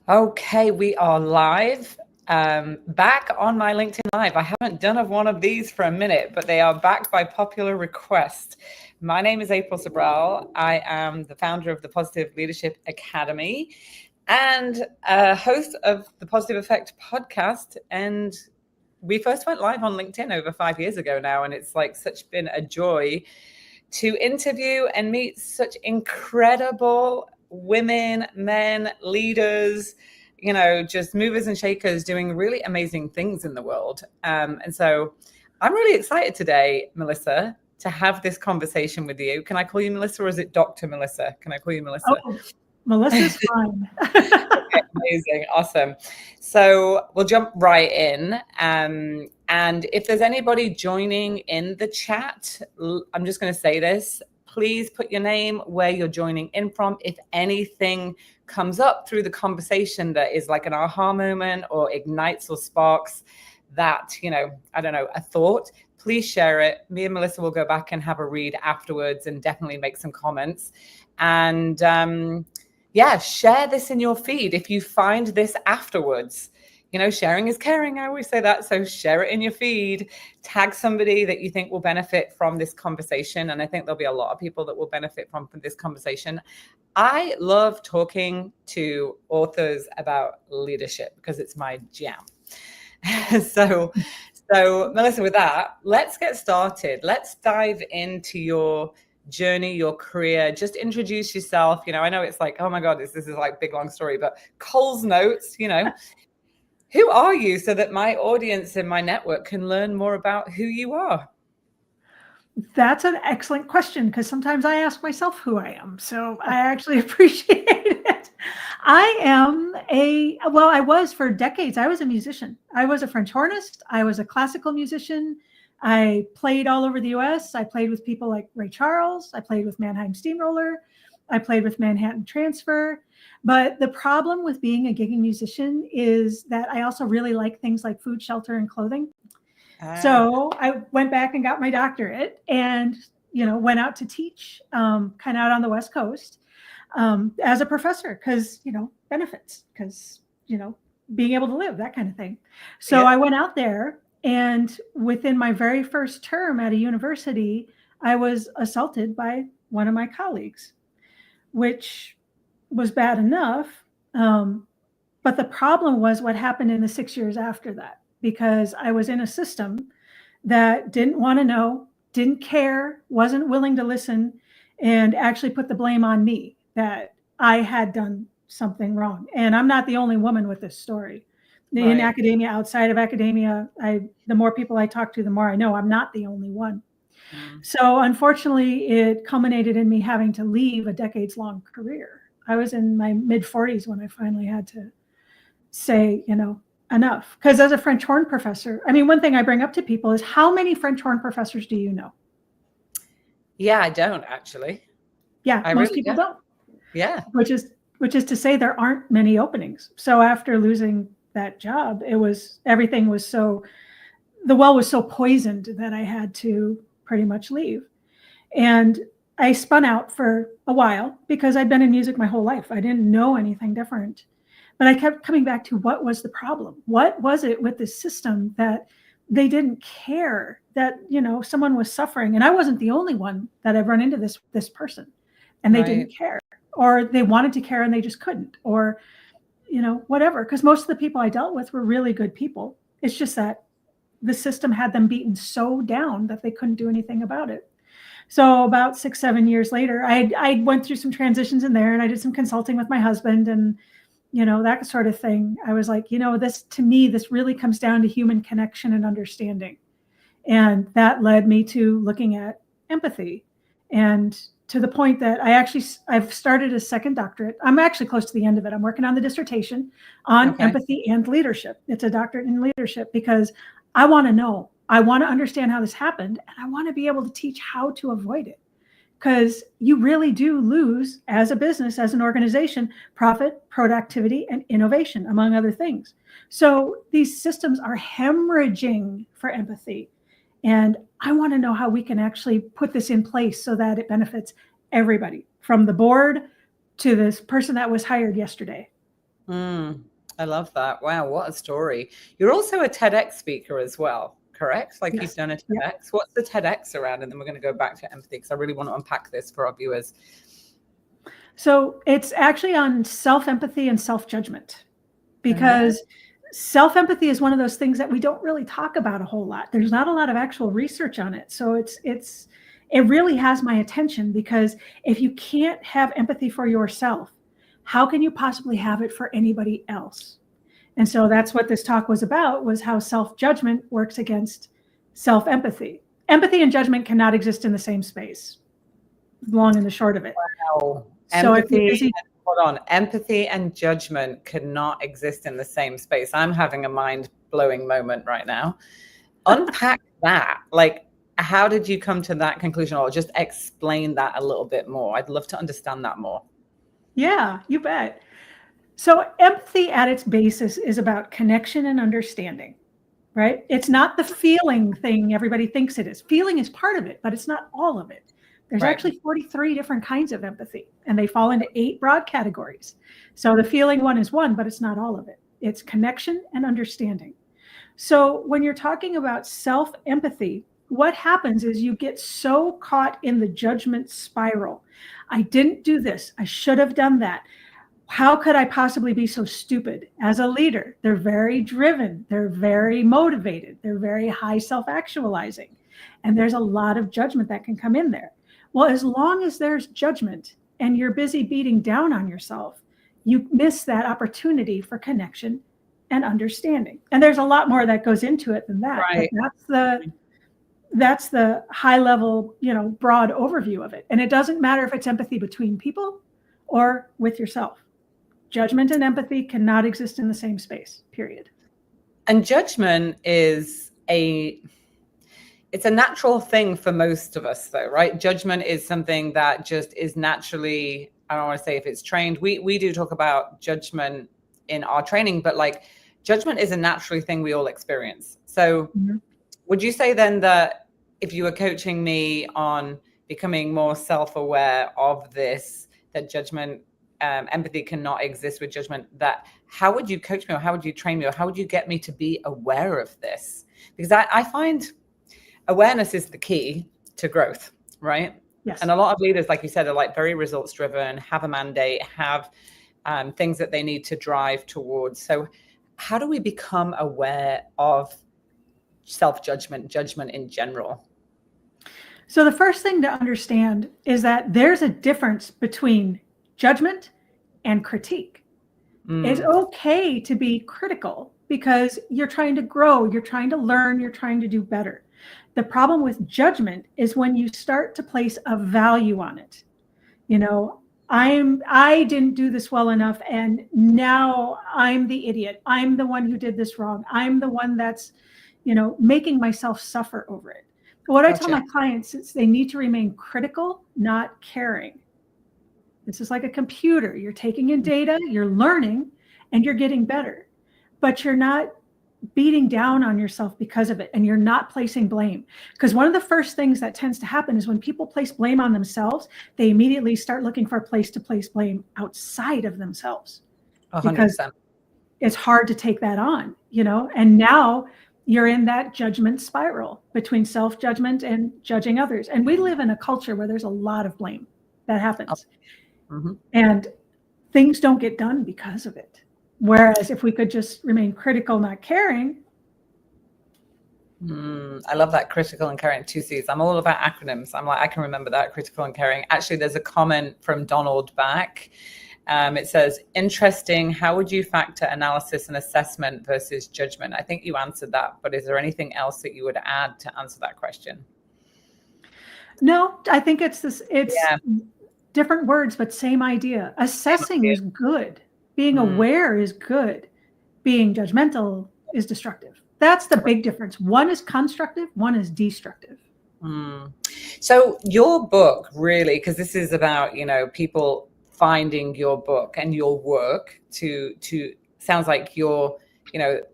Okay, we are live. Back on my LinkedIn Live. I haven't done one of these for a minute, but they are back by popular request. My name is April Sobral. I am the founder of the Positive Leadership Academy and host of the Positive Effect podcast. And we first went live on LinkedIn over 5 years ago now, and it's like been a joy to interview and meet such incredible women, men, leaders, just movers and shakers doing really amazing things in the world. And so I'm really excited today, Melissa, to have this conversation with you. Can I call you Melissa, or is it Dr. Melissa? Can I call you Melissa? Oh, Melissa's fine. Okay, amazing. Awesome. So we'll jump right in. And if there's anybody joining in the chat, I'm just going to say this. Please put your name, where you're joining in from. If anything comes up through the conversation that is like an aha moment or ignites or sparks that, I don't know, a thought, please share it. Me and Melissa will go back and have a read afterwards and definitely make some comments. And share this in your feed if you find this afterwards. Sharing is caring. I always say that. So share it in your feed, tag somebody that you think will benefit from this conversation. And I think there'll be a lot of people that will benefit from this conversation. I love talking to authors about leadership because it's my jam. So Melissa, with that, let's get started. Let's dive into your journey, your career. Just introduce yourself. I know it's like, oh my God, this is like big, long story, but Cole's Notes, who are you so that my audience and my network can learn more about who you are? That's an excellent question, because sometimes I ask myself who I am. So I actually appreciate it. I was for decades, I was a musician. I was a French hornist. I was a classical musician. I played all over the US. I played with people like Ray Charles. I played with Mannheim Steamroller. I played with Manhattan Transfer. But the problem with being a gigging musician is that I also really like things like food, shelter, and clothing. So I went back and got my doctorate and, went out to teach kind of out on the West Coast as a professor because, benefits, because, being able to live, that kind of thing. So I went out there, and within my very first term at a university, I was assaulted by one of my colleagues, which was bad enough. But the problem was what happened in the 6 years after that, because I was in a system that didn't want to know, didn't care, wasn't willing to listen, and actually put the blame on me that I had done something wrong. And I'm not the only woman with this story. Right. In academia, outside of academia, the more people I talk to, the more I know I'm not the only one. So unfortunately, it culminated in me having to leave a decades-long career. I was in my mid-40s when I finally had to say, enough. Because as a French horn professor, one thing I bring up to people is, how many French horn professors do you know? Yeah, I don't actually. Yeah, most people don't. Yeah. Which is to say there aren't many openings. So after losing that job, the well was so poisoned that I had to pretty much leave. And I spun out for a while because I'd been in music my whole life. I didn't know anything different. But I kept coming back to, what was the problem? What was it with this system that they didn't care that, someone was suffering? And I wasn't the only one that I've run into this person, and they didn't care, or they wanted to care and they just couldn't, or, whatever. Because most of the people I dealt with were really good people. It's just that the system had them beaten so down that they couldn't do anything about it. So about 6-7 years later, I went through some transitions in there, and I did some consulting with my husband and, that sort of thing. I was like, this really comes down to human connection and understanding. And that led me to looking at empathy, and to the point that I've started a second doctorate. I'm actually close to the end of it. I'm working on the dissertation on empathy and leadership. It's a doctorate in leadership because I want to know. I want to understand how this happened, and I want to be able to teach how to avoid it. Because you really do lose, as a business, as an organization, profit, productivity, and innovation, among other things. So these systems are hemorrhaging for empathy. And I want to know how we can actually put this in place so that it benefits everybody, from the board to this person that was hired yesterday. I love that. Wow, what a story. You're also a TEDx speaker as well, correct? Like you've Yes. done a Yep. TEDx. What's the TEDx around? And then we're going to go back to empathy because I really want to unpack this for our viewers. So it's actually on self-empathy and self-judgment, because self-empathy is one of those things that we don't really talk about a whole lot. There's not a lot of actual research on it. So it really has my attention, because if you can't have empathy for yourself, how can you possibly have it for anybody else? And so that's what this talk was about, was how self-judgment works against self-empathy. Empathy and judgment cannot exist in the same space, long and the short of it. Wow. So Hold on. Empathy and judgment cannot exist in the same space. I'm having a mind-blowing moment right now. Unpack that. Like, how did you come to that conclusion? Or just explain that a little bit more. I'd love to understand that more. Yeah, you bet. So empathy at its basis is about connection and understanding, right? It's not the feeling thing everybody thinks it is. Feeling is part of it, but it's not all of it. There's actually 43 different kinds of empathy, and they fall into 8 broad categories. So the feeling one is one, but it's not all of it. It's connection and understanding. So when you're talking about self-empathy, what happens is you get so caught in the judgment spiral. I didn't do this. I should have done that. How could I possibly be so stupid? As a leader, they're very driven. They're very motivated. They're very high self-actualizing. And there's a lot of judgment that can come in there. Well, as long as there's judgment and you're busy beating down on yourself, you miss that opportunity for connection and understanding. And there's a lot more that goes into it than that. Right. But that's the high level, broad overview of it. And it doesn't matter if it's empathy between people or with yourself. Judgment and empathy cannot exist in the same space, period. And judgment is it's a natural thing for most of us, though, right? Judgment is something that just is naturally, I don't want to say if it's trained. We do talk about judgment in our training, but like judgment is a naturally thing we all experience. So would you say then that if you were coaching me on becoming more self-aware of this, that judgment, empathy cannot exist with judgment, that how would you coach me, or how would you train me, or how would you get me to be aware of this? Because I find awareness is the key to growth, right? Yes. And a lot of leaders, like you said, are like very results driven, have a mandate, have things that they need to drive towards. So how do we become aware of self-judgment, judgment in general? So the first thing to understand is that there's a difference between judgment and critique. It's okay to be critical because you're trying to grow, you're trying to learn, you're trying to do better. The problem with judgment is when you start to place a value on it. I didn't do this well enough, and now I'm the idiot. I'm the one who did this wrong. I'm the one that's, making myself suffer over it. What I tell my clients is they need to remain critical, not caring. This is like a computer. You're taking in data, you're learning, and you're getting better, but you're not beating down on yourself because of it, and you're not placing blame. Because one of the first things that tends to happen is when people place blame on themselves, they immediately start looking for a place to place blame outside of themselves. 100%. Because it's hard to take that on, and now you're in that judgment spiral between self-judgment and judging others. And we live in a culture where there's a lot of blame that happens. And things don't get done because of it. Whereas if we could just remain critical, not caring. I love that, critical and caring, 2 C's. I'm all about acronyms. I'm like, I can remember that, critical and caring. Actually, there's a comment from Donald back. It says, interesting. How would you factor analysis and assessment versus judgment? I think you answered that, but is there anything else that you would add to answer that question? No, I think it's different words, but same idea. Assessing is good. Being aware is good. Being judgmental is destructive. That's the big difference. One is constructive, one is destructive. So your book, really, because this is about, people finding your book and your work to sounds like you're,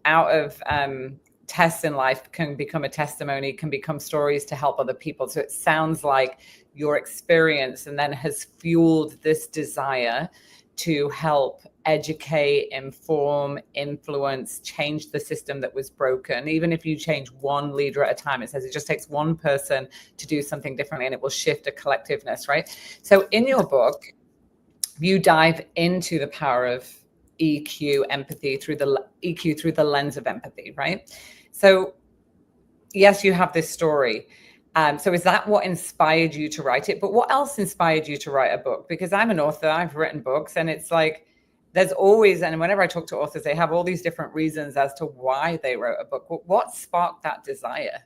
out of tests in life can become a testimony, can become stories to help other people. So it sounds like your experience and then has fueled this desire to help educate, inform, influence, change the system that was broken. Even if you change one leader at a time, it says it just takes one person to do something differently and it will shift a collectiveness, right? So in your book, you dive into the power of EQ, empathy, through the EQ through the lens of empathy, right? So yes, you have this story. So is that what inspired you to write it? But what else inspired you to write a book? Because I'm an author, I've written books, and it's like, there's always, and whenever I talk to authors, they have all these different reasons as to why they wrote a book. What sparked that desire?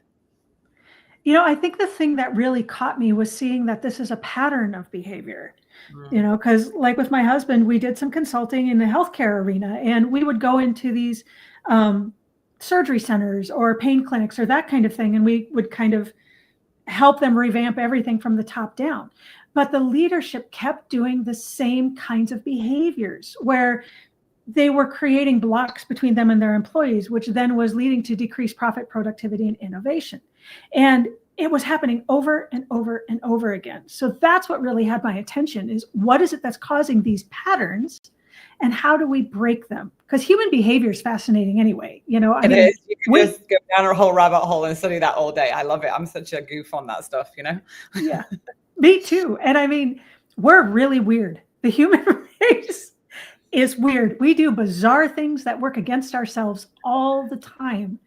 You know, I think the thing that really caught me was seeing that this is a pattern of behavior. You know, because like with my husband, we did some consulting in the healthcare arena, and we would go into these surgery centers or pain clinics or that kind of thing, and we would kind of help them revamp everything from the top down. But the leadership kept doing the same kinds of behaviors where they were creating blocks between them and their employees, which then was leading to decreased profit, productivity, and innovation. And it was happening over and over and over again. So that's what really had my attention, is what is it that's causing these patterns and how do we break them? Because human behavior is fascinating anyway. You know, I mean, you can just go down a whole rabbit hole and study that all day. I love it. I'm such a goof on that stuff, you know? Yeah, me too. And I mean, we're really weird. The human race is weird. We do bizarre things that work against ourselves all the time.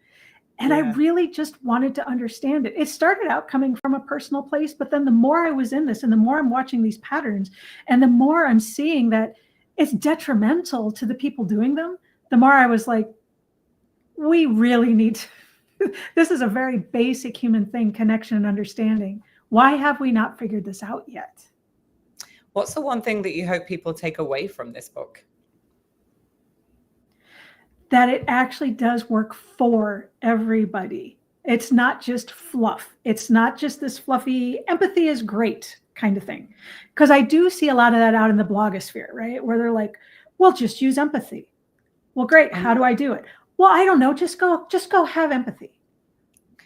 And I really just wanted to understand it. It started out coming from a personal place, but then the more I was in this and the more I'm watching these patterns and the more I'm seeing that it's detrimental to the people doing them, the more I was like, we really need to, this is a very basic human thing, connection and understanding. Why have we not figured this out yet? What's the one thing that you hope people take away from this book? That it actually does work for everybody. It's not just fluff. It's not just this fluffy, empathy is great kind of thing. Because I do see a lot of that out in the blogosphere, right? Where they're like, well, just use empathy. Well, great. How do I do it? Well, I don't know. Just go have empathy.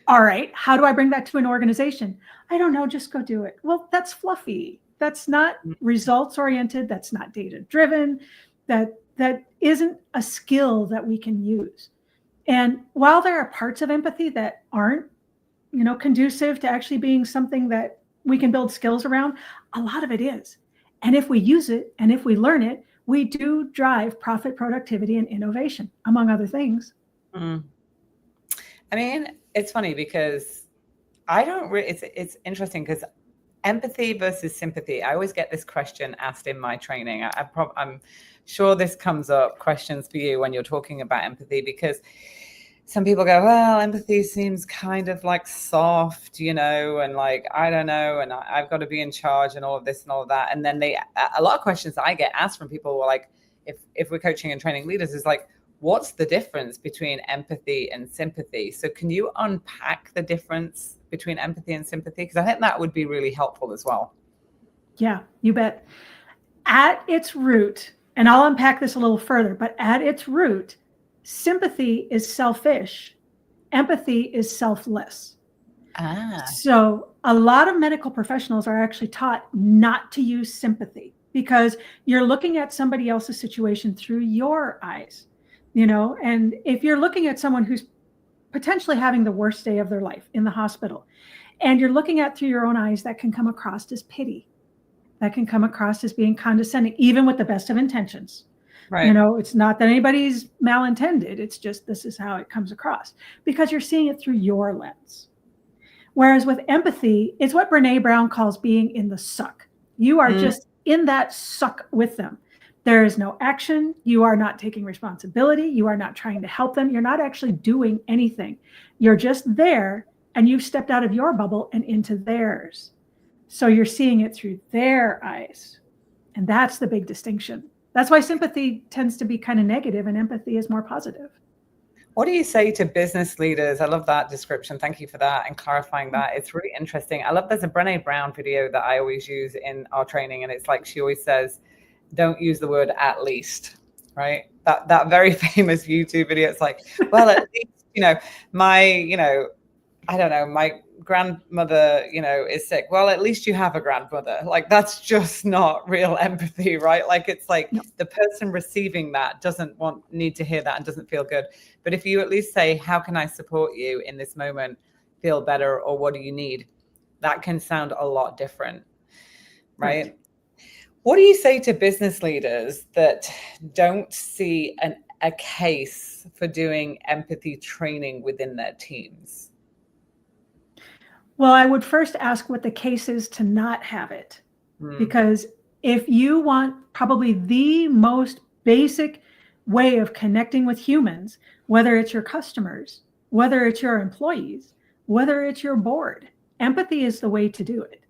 All right. How do I bring that to an organization? I don't know. Just go do it. Well, that's fluffy. That's not results oriented. That's not data driven. That isn't a skill that we can use. And while there are parts of empathy that aren't, you know, conducive to actually being something that we can build skills around, a lot of it is. And if we use it and if we learn it, we do drive profit, productivity, and innovation, among other things. I mean, it's funny because I don't really, it's interesting because empathy versus sympathy. I always get this question asked in my training. I'm sure this comes up, questions for you when you're talking about empathy, because some people go, well, empathy seems kind of like soft, you know, and like, I don't know, and I've got to be in charge and all of this and all of that. And then a lot of questions that I get asked from people were like, if we're coaching and training leaders, is like, what's the difference between empathy and sympathy? So can you unpack the difference between empathy and sympathy? Because I think that would be really helpful as well. Yeah, you bet. At its root, and I'll unpack this a little further, but at its root, sympathy is selfish. Empathy is selfless. So a lot of medical professionals are actually taught not to use sympathy because you're looking at somebody else's situation through your eyes, you know, and if you're looking at someone who's potentially having the worst day of their life in the hospital, and you're looking at through your own eyes, that can come across as pity. That can come across as being condescending, even with the best of intentions. Right. You know, it's not that anybody's malintended. It's just, this is how it comes across because you're seeing it through your lens. Whereas with empathy, it's what Brene Brown calls being in the suck. You are just in that suck with them. There is no action. You are not taking responsibility. You are not trying to help them. You're not actually doing anything. You're just there, and you've stepped out of your bubble and into theirs. So you're seeing it through their eyes. And that's the big distinction. That's why sympathy tends to be kind of negative and empathy is more positive. What do you say to business leaders? I love that description. Thank you for that and clarifying that. It's really interesting. I love, there's a Brene Brown video that I always use in our training. And it's like, she always says, don't use the word at least, right? That very famous YouTube video. It's like, well, at least, you know, my grandmother, is sick. Well, at least you have a grandmother. Like, that's just not real empathy, right? Like, it's like No. the person receiving that doesn't need to hear that and doesn't feel good. But if you at least say, how can I support you in this moment, feel better, or what do you need? That can sound a lot different, right? What do you say to business leaders that don't see a case for doing empathy training within their teams? Well, I would first ask what the case is to not have it. Because if you want probably the most basic way of connecting with humans, whether it's your customers, whether it's your employees, whether it's your board, empathy is the way to do it.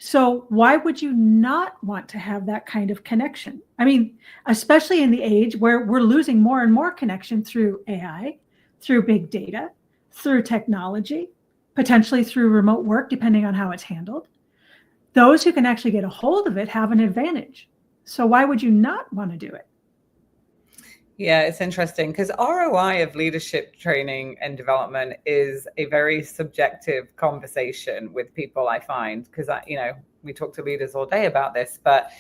So why would you not want to have that kind of connection? I mean, especially in the age where we're losing more and more connection through AI, through big data, through technology, potentially through remote work, depending on how it's handled. Those who can actually get a hold of it have an advantage. So why would you not want to do it? Yeah, it's interesting because ROI of leadership training and development is a very subjective conversation with people, I find, because we talk to leaders all day about this, but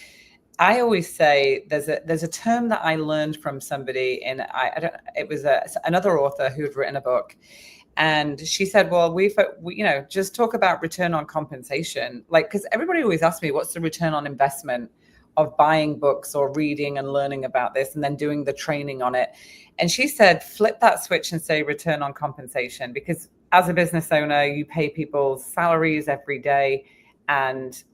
I always say there's a term that I learned from somebody, and it was another author who had written a book, and she said, well, we just talk about return on compensation, like, because everybody always asks me, what's the return on investment of buying books or reading and learning about this and then doing the training on it? And she said, flip that switch and say return on compensation, because as a business owner, you pay people's salaries every day, and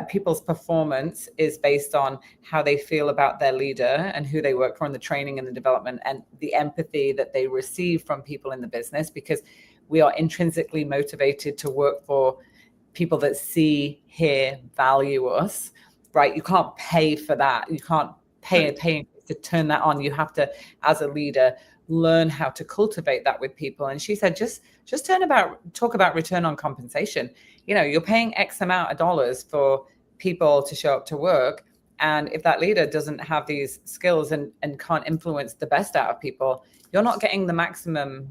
people's performance is based on how they feel about their leader and who they work for, and the training and the development and the empathy that they receive from people in the business, because we are intrinsically motivated to work for people that see, hear, value us, right? You can't pay for that. You can't pay to turn that on. You have to, as a leader, learn how to cultivate that with people. And she said, just talk about return on compensation. You're paying X amount of dollars for people to show up to work. And if that leader doesn't have these skills and can't influence the best out of people, you're not getting the maximum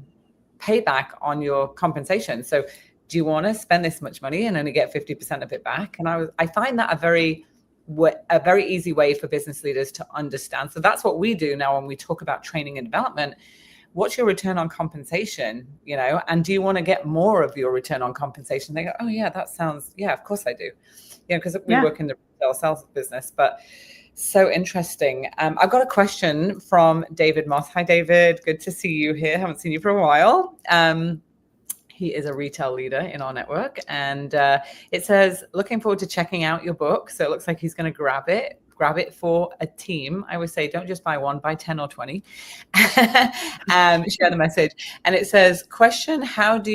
payback on your compensation. So do you want to spend this much money and only get 50% of it back? And I find that a very easy way for business leaders to understand. So that's what we do now when we talk about training and development. What's your return on compensation? And do you want to get more of your return on compensation? They go, oh yeah, that sounds, yeah, of course I do. Because we work in the retail sales business. But so interesting. I've got a question from David Moss. Hi, David. Good to see you here. Haven't seen you for a while. He is a retail leader in our network. And it says, looking forward to checking out your book. So it looks like he's going to grab it for a team. I always say, don't just buy one, buy 10 or 20. Share the message. And it says, question, how do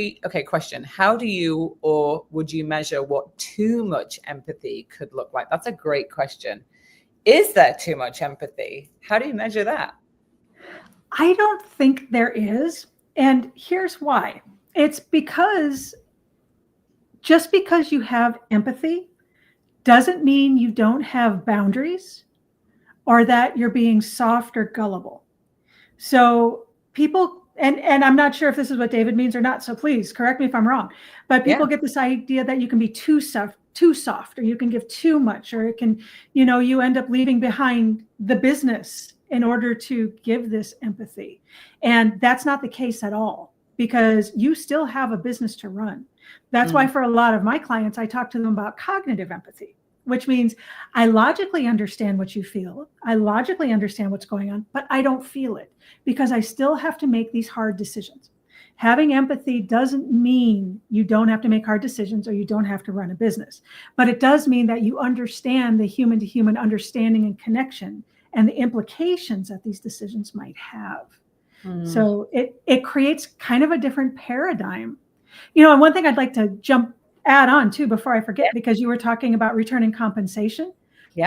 you or would you measure what too much empathy could look like? That's a great question. Is there too much empathy? How do you measure that? I don't think there is. And here's why. It's because just because you have empathy doesn't mean you don't have boundaries or that you're being soft or gullible. So people, and I'm not sure if this is what David means or not, so please correct me if I'm wrong, but people get this idea that you can be too soft, or you can give too much, or it can, you end up leaving behind the business in order to give this empathy. And that's not the case at all, because you still have a business to run. That's why for a lot of my clients, I talk to them about cognitive empathy, which means I logically understand what you feel. I logically understand what's going on, but I don't feel it because I still have to make these hard decisions. Having empathy doesn't mean you don't have to make hard decisions or you don't have to run a business, but it does mean that you understand the human to human understanding and connection and the implications that these decisions might have. So it creates kind of a different paradigm. And one thing I'd like to add on too before I forget, because you were talking about returning compensation.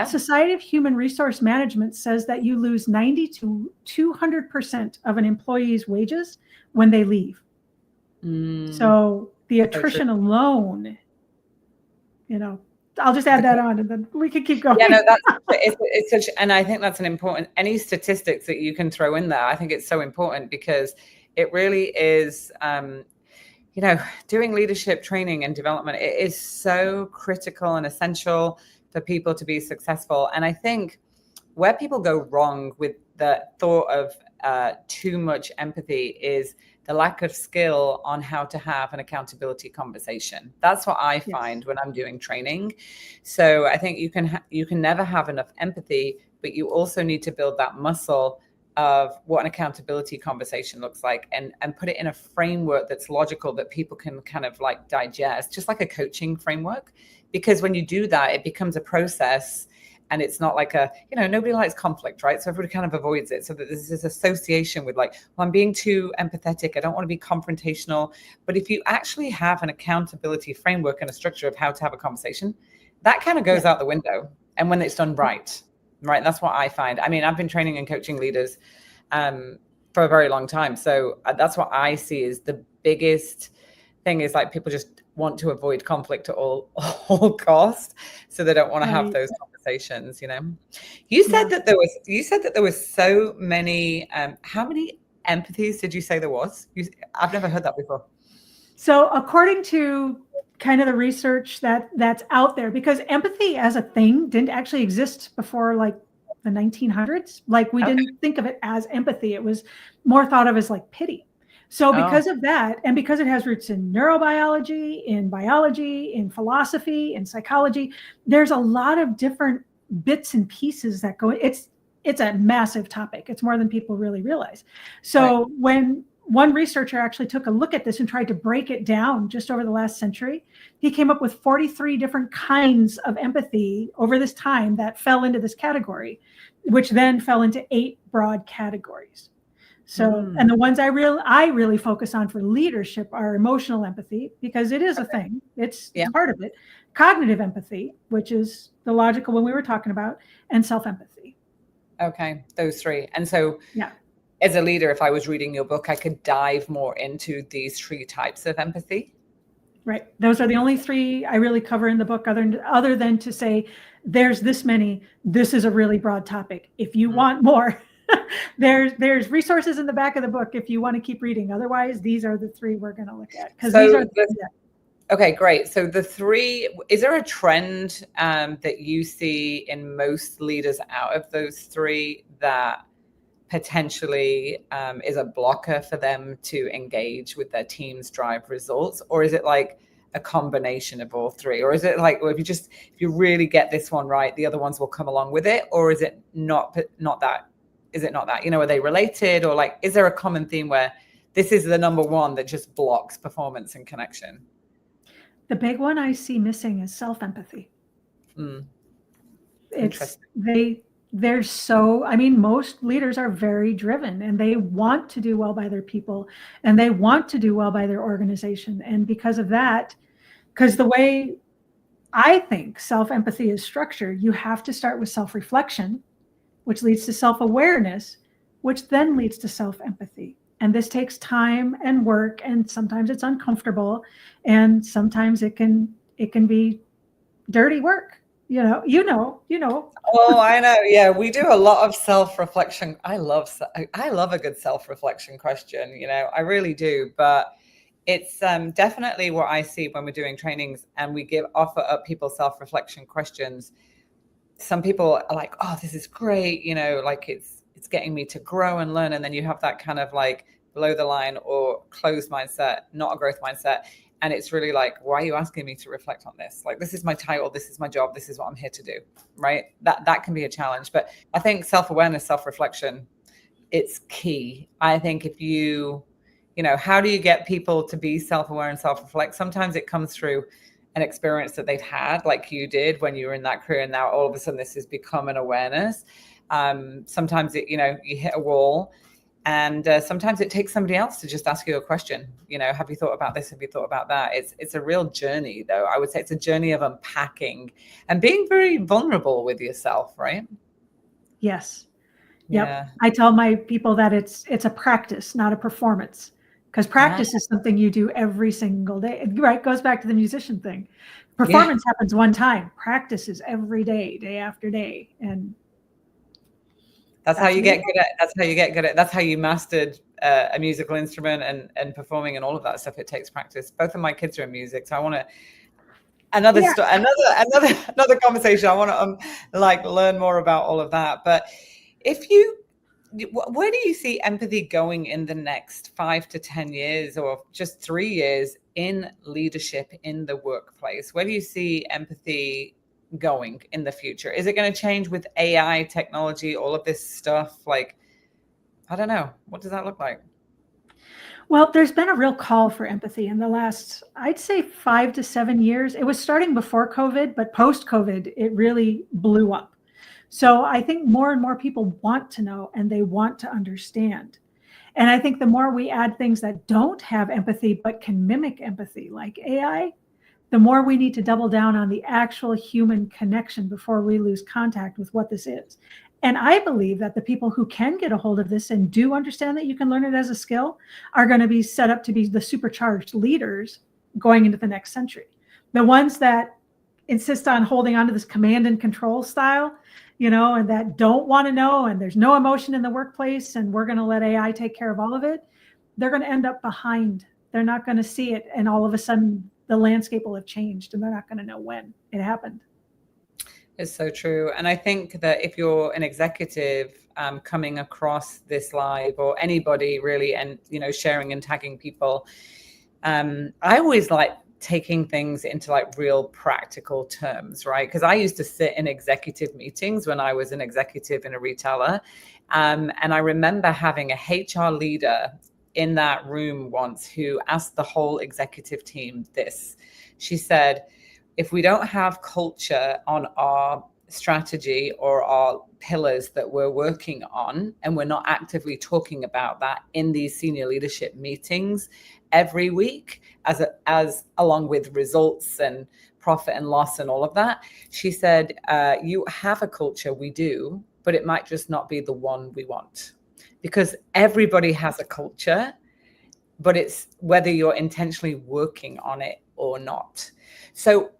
Society of Human Resource Management says that you lose 90 to 200% of an employee's wages when they leave. So the attrition alone, I'll just add that on and then we can keep going. Yeah, no, it's such, and I think that's an important, any statistics that you can throw in there. I think it's so important because it really is, doing leadership training and development, it is so critical and essential for people to be successful. And I think where people go wrong with the thought of too much empathy is the lack of skill on how to have an accountability conversation. That's what I find when I'm doing training. So I think you can never have enough empathy, but you also need to build that muscle of what an accountability conversation looks like, and put it in a framework that's logical, that people can kind of like digest, just like a coaching framework. Because when you do that, it becomes a process. And it's not like nobody likes conflict, right? So everybody kind of avoids it. So that there's this association with like, well, I'm being too empathetic. I don't want to be confrontational. But if you actually have an accountability framework and a structure of how to have a conversation, that kind of goes out the window. And when it's done right, that's what I find. I mean, I've been training and coaching leaders for a very long time. So that's what I see is the biggest thing is like people just want to avoid conflict at all cost. So they don't want to have those conversations, You said that there was so many, how many empathies did you say there was? I've never heard that before. So according to kind of the research that's out there, because empathy as a thing didn't actually exist before like the 1900s. Like we didn't think of it as empathy. It was more thought of as like pity. So because of that, and because it has roots in neurobiology, in biology, in philosophy, in psychology, there's a lot of different bits and pieces that go. It's a massive topic. It's more than people really realize. So when one researcher actually took a look at this and tried to break it down just over the last century, he came up with 43 different kinds of empathy over this time that fell into this category, which then fell into 8 broad categories. So, and the ones I really focus on for leadership are emotional empathy, because it is a thing. It's part of it. Cognitive empathy, which is the logical one we were talking about, and self-empathy. Okay, those 3. And so as a leader, if I was reading your book, I could dive more into these 3 types of empathy. Right. Those are the only 3 I really cover in the book, other than to say, there's this many, this is a really broad topic. If you want more, there's resources in the back of the book if you want to keep reading. Otherwise, these are the 3 we're going to look at. Okay, great. So the 3, is there a trend that you see in most leaders out of those 3 that potentially is a blocker for them to engage with their team's drive results? Or is it like a combination of all 3? Or is it like, well, if you really get this one right, the other ones will come along with it? Or is it not that? Is it not that? Are they related? Or like, is there a common theme where this is the number 1 that just blocks performance and connection? The big one I see missing is self-empathy. Interesting. Most leaders are very driven, and they want to do well by their people, and they want to do well by their organization. And because of that, because the way I think self-empathy is structured, you have to start with self-reflection, which leads to self-awareness, which then leads to self-empathy. And this takes time and work, and sometimes it's uncomfortable, and sometimes it can be dirty work. You know. Oh, I know. Yeah, we do a lot of self-reflection. I love a good self-reflection question. I really do. But it's definitely what I see when we're doing trainings and we offer up people self-reflection questions. Some people are like, oh, this is great. Like it's getting me to grow and learn. And then you have that kind of like below the line or closed mindset, not a growth mindset. And it's really like, why are you asking me to reflect on this? Like, this is my title. This is my job. This is what I'm here to do. Right. That can be a challenge. But I think self-awareness, self-reflection, it's key. I think if how do you get people to be self-aware and self-reflect? Sometimes it comes through an experience that they've had, like you did when you were in that career. And now all of a sudden this has become an awareness. Sometimes you hit a wall. And sometimes it takes somebody else to just ask you a question. Have you thought about this? Have you thought about that? It's a real journey, though. I would say it's a journey of unpacking and being very vulnerable with yourself, right? Yes. Yep. Yeah. I tell my people that it's a practice, not a performance, because practice is something you do every single day. Right? It goes back to the musician thing. Performance happens one time. Practice is every day, day after day, and that's how you get good at. That's how you mastered a musical instrument and performing and all of that stuff, it takes practice. Both of my kids are in music, so I want to another conversation. I want to like learn more about all of that. But if you, where do you see empathy going in the next 5 to 10 years, or just 3 years in leadership in the workplace? Where do you see empathy going in the future? Is it going to change with AI technology, all of this stuff? Like, I don't know. What does that look like? Well, there's been a real call for empathy in the last, I'd say 5 to 7 years. It was starting before COVID, but post-COVID, it really blew up. So I think more and more people want to know and they want to understand. And I think the more we add things that don't have empathy but can mimic empathy, like AI, the more we need to double down on the actual human connection before we lose contact with what this is. And I believe that the people who can get a hold of this and do understand that you can learn it as a skill are going to be set up to be the supercharged leaders going into the next century. The ones that insist on holding on to this command and control style, and that don't want to know, and there's no emotion in the workplace, and we're going to let AI take care of all of it, they're going to end up behind. They're not going to see it. And all of a sudden, the landscape will have changed, and they're not going to know when it happened. It's so true. And I think that if you're an executive coming across this live, or anybody really, and, sharing and tagging people, I always like taking things into like real practical terms, right? Because I used to sit in executive meetings when I was an executive in a retailer. And I remember having a HR leader in that room once who asked the whole executive team this. She said, if we don't have culture on our strategy or our pillars that we're working on, and we're not actively talking about that in these senior leadership meetings every week, as along with results and profit and loss and all of that, she said, you have a culture, we do, but it might just not be the one we want, because everybody has a culture, but it's whether you're intentionally working on it or not. So,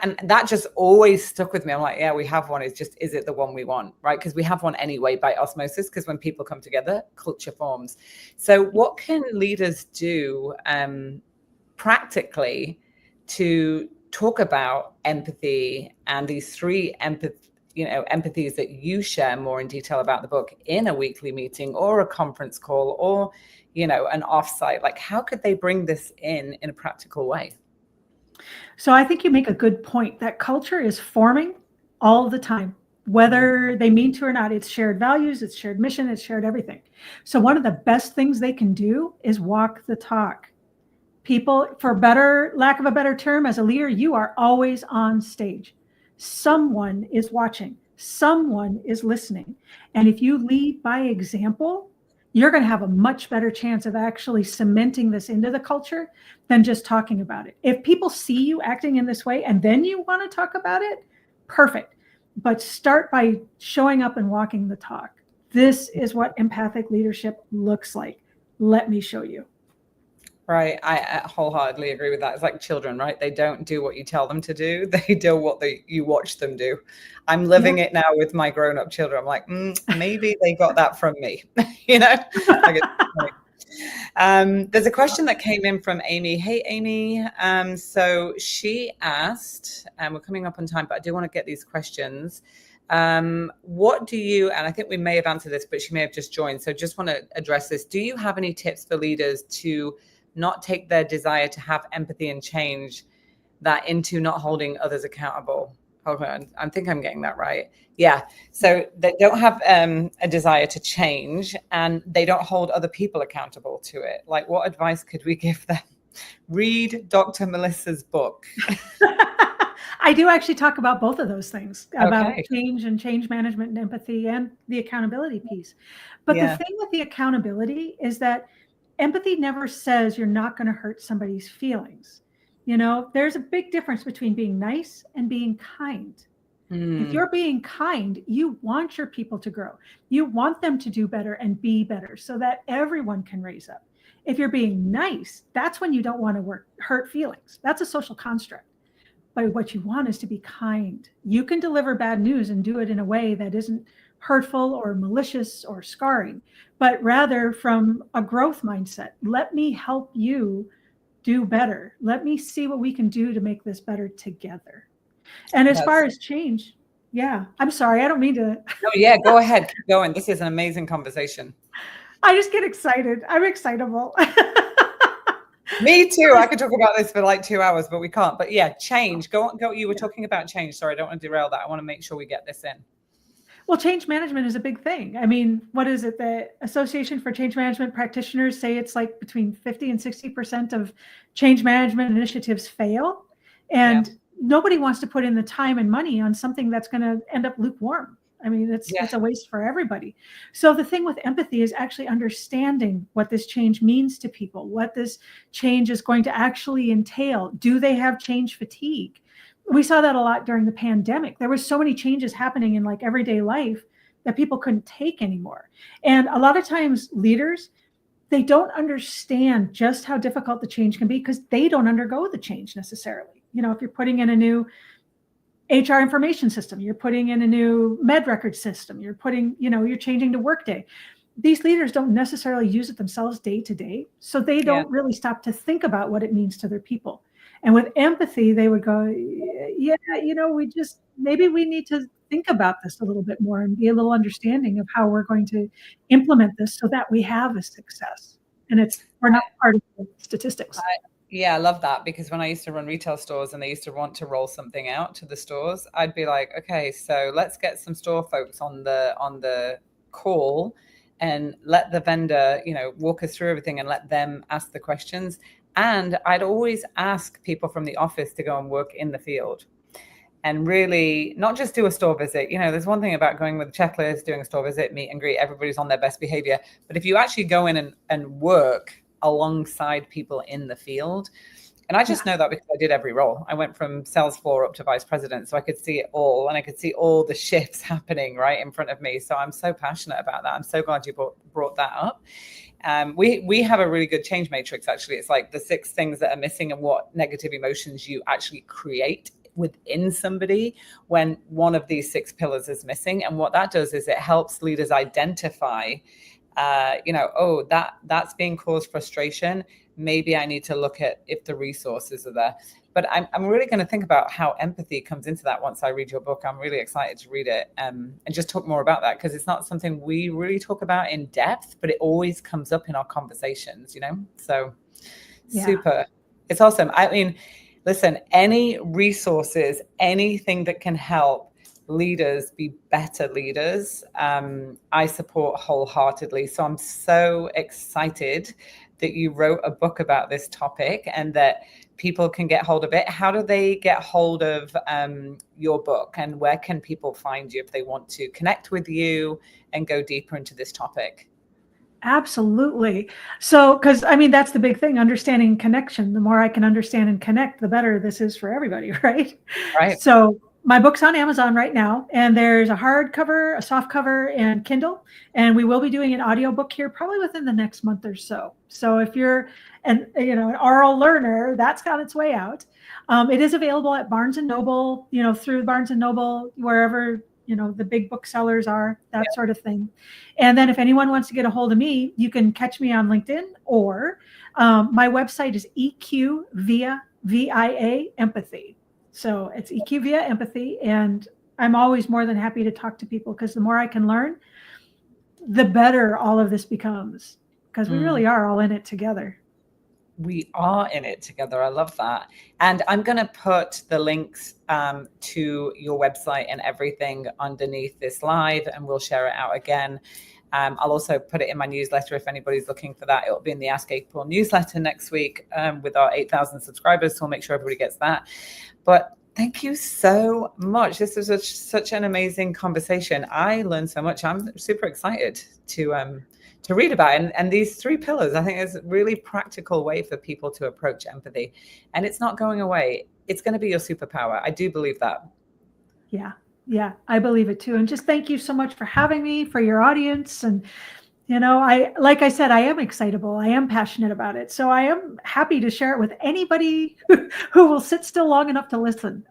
and that just always stuck with me. I'm like, yeah, we have one. It's just, is it the one we want? Right? Because we have one anyway by osmosis, because when people come together, culture forms. So what can leaders do practically to talk about empathy and these 3 empathies that you share more in detail about the book in a weekly meeting or a conference call or, an offsite? Like, how could they bring this in a practical way? So I think you make a good point that culture is forming all the time, whether they mean to or not. It's shared values, it's shared mission, it's shared everything. So one of the best things they can do is walk the talk. People, for lack of a better term, as a leader, you are always on stage. Someone is watching, someone is listening. And if you lead by example, you're going to have a much better chance of actually cementing this into the culture than just talking about it. If people see you acting in this way and then you want to talk about it, perfect. But start by showing up and walking the talk. This is what empathic leadership looks like. Let me show you. Right. I wholeheartedly agree with that. It's like children, right? They don't do what you tell them to do. They do what you watch them do. I'm living it now with my grown-up children. I'm like, maybe they got that from me. There's a question that came in from Amy. Hey, Amy. So she asked, and we're coming up on time, but I do want to get these questions. What do you, and I think we may have answered this, but she may have just joined. So just want to address this. Do you have any tips for leaders to not take their desire to have empathy and change that into not holding others accountable? Hold on, I think I'm getting that right. Yeah. So they don't have a desire to change, and they don't hold other people accountable to it. Like, what advice could we give them? Read Dr. Melissa's book. I do actually talk about both of those things, about change and change management and empathy and the accountability piece. But the thing with the accountability is that empathy never says you're not going to hurt somebody's feelings. There's a big difference between being nice and being kind. If you're being kind, you want your people to grow. You want them to do better and be better so that everyone can raise up. If you're being nice, that's when you don't want to hurt feelings. That's a social construct. But what you want is to be kind. You can deliver bad news and do it in a way that isn't hurtful or malicious or scarring, but rather from a growth mindset. Let me help you do better. Let me see what we can do to make this better together. And as far as change, yeah, I'm sorry, I don't mean to. No, yeah, go ahead, keep going. This is an amazing conversation. I just get excited. I'm excitable. Me too. I could talk about this for like 2 hours, but we can't. But yeah, change. Go on. Go. You were talking about change. Sorry, I don't want to derail that. I want to make sure we get this in. Well, change management is a big thing. I mean, what is it? The Association for Change Management Practitioners say it's like between 50 and 60% of change management initiatives fail. And nobody wants to put in the time and money on something that's going to end up lukewarm. I mean, it's a waste for everybody. So the thing with empathy is actually understanding what this change means to people, what this change is going to actually entail. Do they have change fatigue? We saw that a lot during the pandemic. There were so many changes happening in like everyday life that people couldn't take anymore. And a lot of times leaders, they don't understand just how difficult the change can be because they don't undergo the change necessarily. You know, if you're putting in a new HR information system, you're putting in a new med record system, you're changing to Workday. These leaders don't necessarily use it themselves day to day. So they don't really stop to think about what it means to their people. And with empathy, they would go, yeah, maybe we need to think about this a little bit more and be a little understanding of how we're going to implement this so that we have a success. And we're not part of the statistics. Yeah, I love that, because when I used to run retail stores and they used to want to roll something out to the stores, I'd be like, okay, so let's get some store folks on the call and let the vendor, walk us through everything and let them ask the questions. And I'd always ask people from the office to go and work in the field and really not just do a store visit. There's one thing about going with a checklist, doing a store visit, meet and greet, everybody's on their best behavior. But if you actually go in and work alongside people in the field, and I just know that because I did every role. I went from sales floor up to vice president, so I could see it all, and I could see all the shifts happening right in front of me. So I'm so passionate about that. I'm so glad you brought that up. We have a really good change matrix, actually. It's like the 6 things that are missing and what negative emotions you actually create within somebody when one of these 6 pillars is missing. And what that does is it helps leaders identify, that's being caused frustration. Maybe I need to look at if the resources are there. But I'm really going to think about how empathy comes into that once I read your book. I'm really excited to read it and just talk more about that, because it's not something we really talk about in depth, but it always comes up in our conversations, So super. It's awesome. I mean, listen, any resources, anything that can help leaders be better leaders, I support wholeheartedly. So I'm so excited that you wrote a book about this topic and that people can get hold of it. How do they get hold of your book, and where can people find you if they want to connect with you and go deeper into this topic? Absolutely. So, because I mean, that's the big thing, understanding connection. The more I can understand and connect, the better this is for everybody, right? Right. So my book's on Amazon right now, and there's a hardcover, a soft cover, and Kindle. And we will be doing an audiobook here probably within the next month or so. So if you're an oral learner, that's got its way out. It is available at Barnes and Noble, through Barnes and Noble, wherever the big booksellers are, that sort of thing. And then if anyone wants to get a hold of me, you can catch me on LinkedIn, or my website is EQ via VIA Empathy. So it's EQ via Empathy. And I'm always more than happy to talk to people, because the more I can learn, the better all of this becomes, because we really are all in it together. We are in it together. I love that. And I'm going to put the links to your website and everything underneath this live, and we'll share it out again. I'll also put it in my newsletter if anybody's looking for that. It'll be in the Ask April newsletter next week with our 8,000 subscribers. So we'll make sure everybody gets that. But thank you so much. This was such an amazing conversation. I learned so much. I'm super excited to read about it. And these 3 pillars, I think, is a really practical way for people to approach empathy. And it's not going away. It's going to be your superpower. I do believe that. Yeah, I believe it too. And just thank you so much for having me, for your audience. And, like I said, I am excitable. I am passionate about it. So I am happy to share it with anybody who will sit still long enough to listen.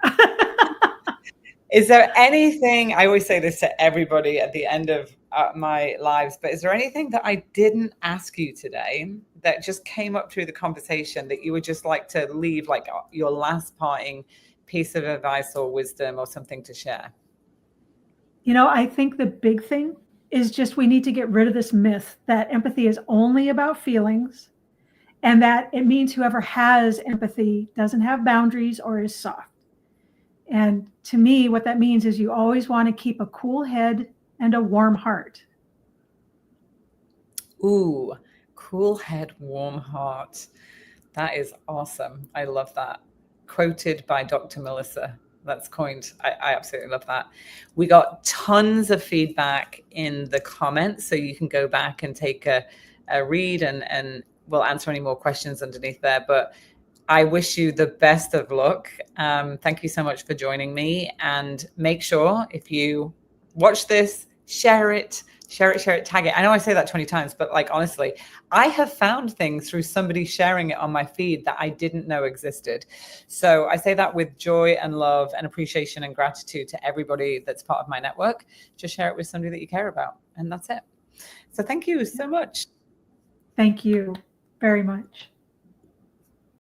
Is there anything, I always say this to everybody at the end of my lives, but is there anything that I didn't ask you today that just came up through the conversation that you would just like to leave, like your last parting piece of advice or wisdom or something to share? I think the big thing is just we need to get rid of this myth that empathy is only about feelings and that it means whoever has empathy doesn't have boundaries or is soft. And to me, what that means is you always want to keep a cool head and a warm heart. Ooh, cool head, warm heart. That is awesome. I love that. Quoted by Dr. Melissa. That's coined. I absolutely love that. We got tons of feedback in the comments, so you can go back and take a read and we'll answer any more questions underneath there. But I wish you the best of luck. Thank you so much for joining me. And make sure if you watch this, share it, tag it. I know I say that 20 times, but like, honestly, I have found things through somebody sharing it on my feed that I didn't know existed. So I say that with joy and love and appreciation and gratitude to everybody that's part of my network. Just share it with somebody that you care about. And that's it. So thank you so much. Thank you very much.